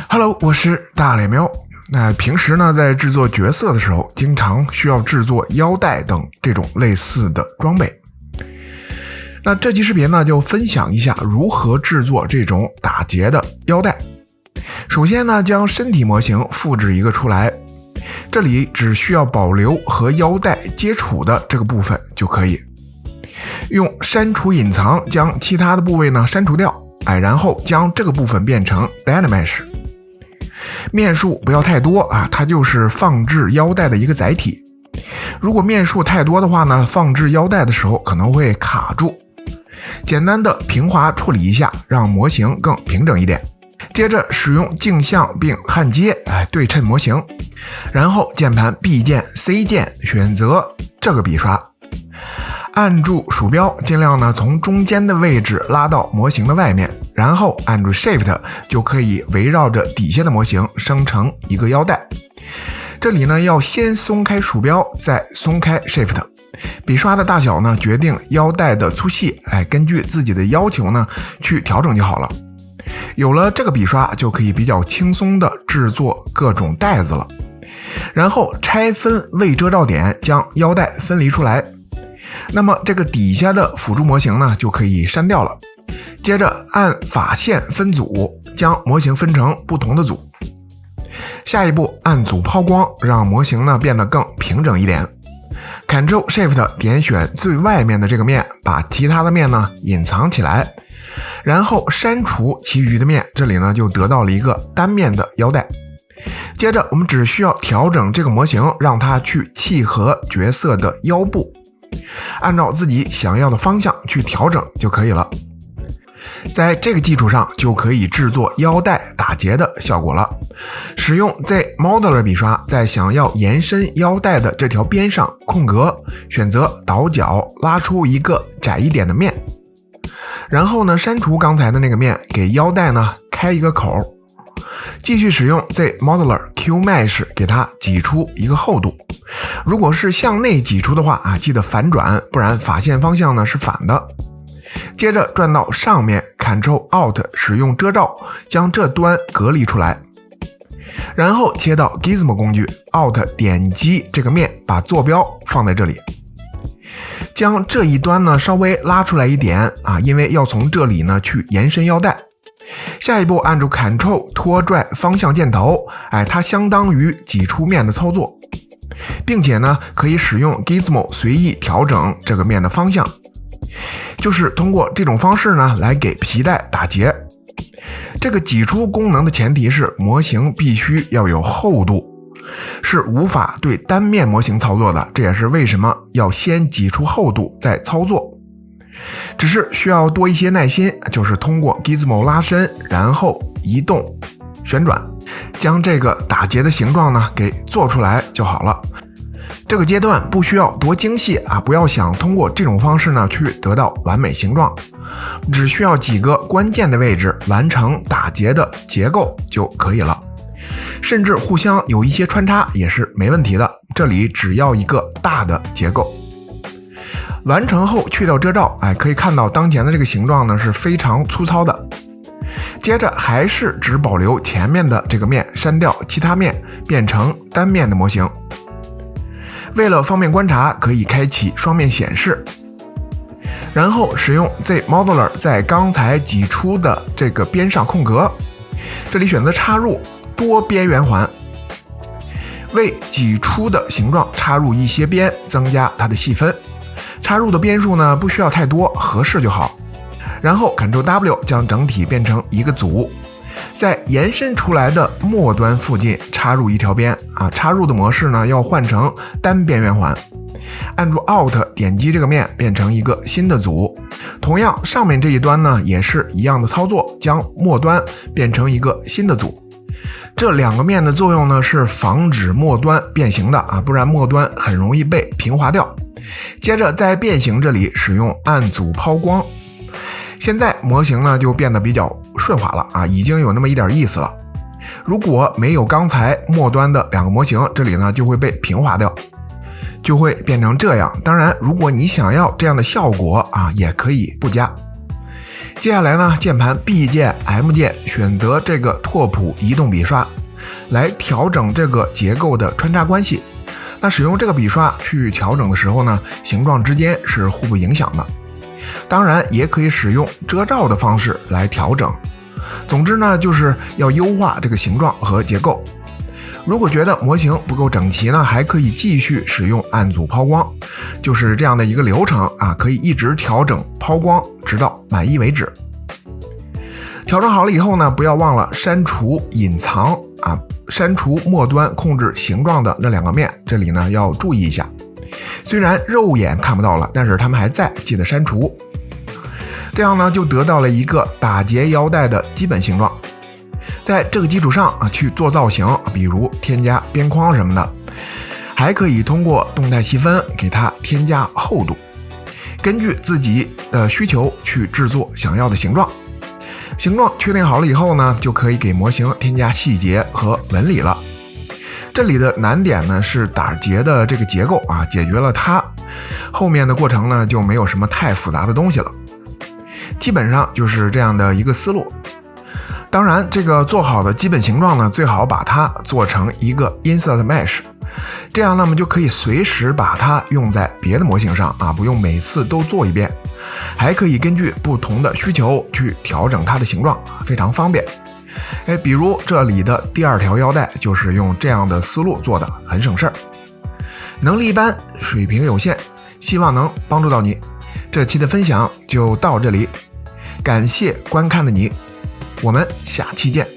Hello， 我是大脸喵。那平时呢，在制作角色的时候，经常需要制作腰带等这种类似的装备。那这期视频呢，就分享一下如何制作这种打结的腰带。首先呢，将身体模型复制一个出来，这里只需要保留和腰带接触的这个部分就可以。用删除隐藏将其他的部位呢删除掉，然后将这个部分变成 Dynamesh。面数不要太多啊，它就是放置腰带的一个载体。如果面数太多的话呢，放置腰带的时候可能会卡住。简单的平滑处理一下，让模型更平整一点。接着使用镜像并焊接对称模型，然后键盘 B 键 C 键选择这个笔刷，按住鼠标，尽量呢从中间的位置拉到模型的外面，然后按住 Shift 就可以围绕着底下的模型生成一个腰带。这里呢要先松开鼠标，再松开 Shift。笔刷的大小呢决定腰带的粗细，根据自己的要求呢去调整就好了。有了这个笔刷，就可以比较轻松的制作各种带子了。然后拆分未遮罩点，将腰带分离出来。那么这个底下的辅助模型呢就可以删掉了。接着按法线分组，将模型分成不同的组。下一步按组抛光，让模型呢变得更平整一点。Ctrl Shift 点选最外面的这个面，把其他的面呢隐藏起来，然后删除其余的面，这里呢就得到了一个单面的腰带。接着我们只需要调整这个模型，让它去契合角色的腰部，按照自己想要的方向去调整就可以了。在这个基础上就可以制作腰带打结的效果了。使用 Z Modeler 笔刷，在想要延伸腰带的这条边上空格，选择倒角拉出一个窄一点的面，然后呢删除刚才的那个面，给腰带呢开一个口。继续使用 Z Modeler Q Mesh 给它挤出一个厚度。如果是向内挤出的话记得反转，不然法线方向呢是反的。接着转到上面 Ctrl Alt 使用遮罩将这端隔离出来，然后切到 Gizmo 工具 Alt 点击这个面，把坐标放在这里，将这一端呢稍微拉出来一点因为要从这里呢去延伸腰带。下一步按住 Ctrl 拖拽方向箭头，它相当于挤出面的操作，并且呢可以使用 Gizmo 随意调整这个面的方向。就是通过这种方式呢来给皮带打结。这个挤出功能的前提是模型必须要有厚度，是无法对单面模型操作的，这也是为什么要先挤出厚度再操作。只是需要多一些耐心，就是通过 Gizmo 拉伸，然后移动旋转，将这个打结的形状呢给做出来就好了。这个阶段不需要多精细不要想通过这种方式呢去得到完美形状，只需要几个关键的位置完成打结的结构就可以了。甚至互相有一些穿插也是没问题的，这里只要一个大的结构。完成后去掉遮罩，可以看到当前的这个形状呢是非常粗糙的。接着还是只保留前面的这个面，删掉其他面，变成单面的模型。为了方便观察，可以开启双面显示，然后使用 Z Modeler 在刚才挤出的这个边上空格，这里选择插入多边圆环，为挤出的形状插入一些边，增加它的细分。插入的边数呢不需要太多，合适就好。然后 Ctrl W 将整体变成一个组，在延伸出来的末端附近插入一条边插入的模式呢要换成单边圆环。按住 Alt 点击这个面，变成一个新的组。同样上面这一端呢也是一样的操作，将末端变成一个新的组。这两个面的作用呢是防止末端变形的不然末端很容易被平滑掉。接着在变形这里使用按组抛光，现在模型呢就变得比较顺滑了已经有那么一点意思了。如果没有刚才末端的两个模型，这里呢就会被平滑掉。就会变成这样。当然，如果你想要这样的效果啊，也可以不加。接下来呢，键盘 B 键 M 键选择这个拓扑移动笔刷，来调整这个结构的穿插关系。那使用这个笔刷去调整的时候呢，形状之间是互不影响的。当然，也可以使用遮罩的方式来调整。总之呢，就是要优化这个形状和结构。如果觉得模型不够整齐呢，还可以继续使用暗组抛光，就是这样的一个流程啊，可以一直调整抛光，直到满意为止。调整好了以后呢，不要忘了删除隐藏啊，删除末端控制形状的那2个面，这里呢要注意一下。虽然肉眼看不到了，但是它们还在，记得删除。这样呢，就得到了一个打结腰带的基本形状。在这个基础上啊，去做造型，比如添加边框什么的，还可以通过动态细分给它添加厚度，根据自己的需求去制作想要的形状。形状确定好了以后呢，就可以给模型添加细节和纹理了。这里的难点呢是打结的这个结构啊，解决了它，后面的过程呢就没有什么太复杂的东西了。基本上就是这样的一个思路。当然，这个做好的基本形状呢，最好把它做成一个 insert mesh， 这样那么就可以随时把它用在别的模型上啊，不用每次都做一遍，还可以根据不同的需求去调整它的形状，非常方便。比如这里的第2条腰带就是用这样的思路做的，很省事儿。能力一般，水平有限，希望能帮助到你。这期的分享就到这里，感谢观看的你，我们下期见。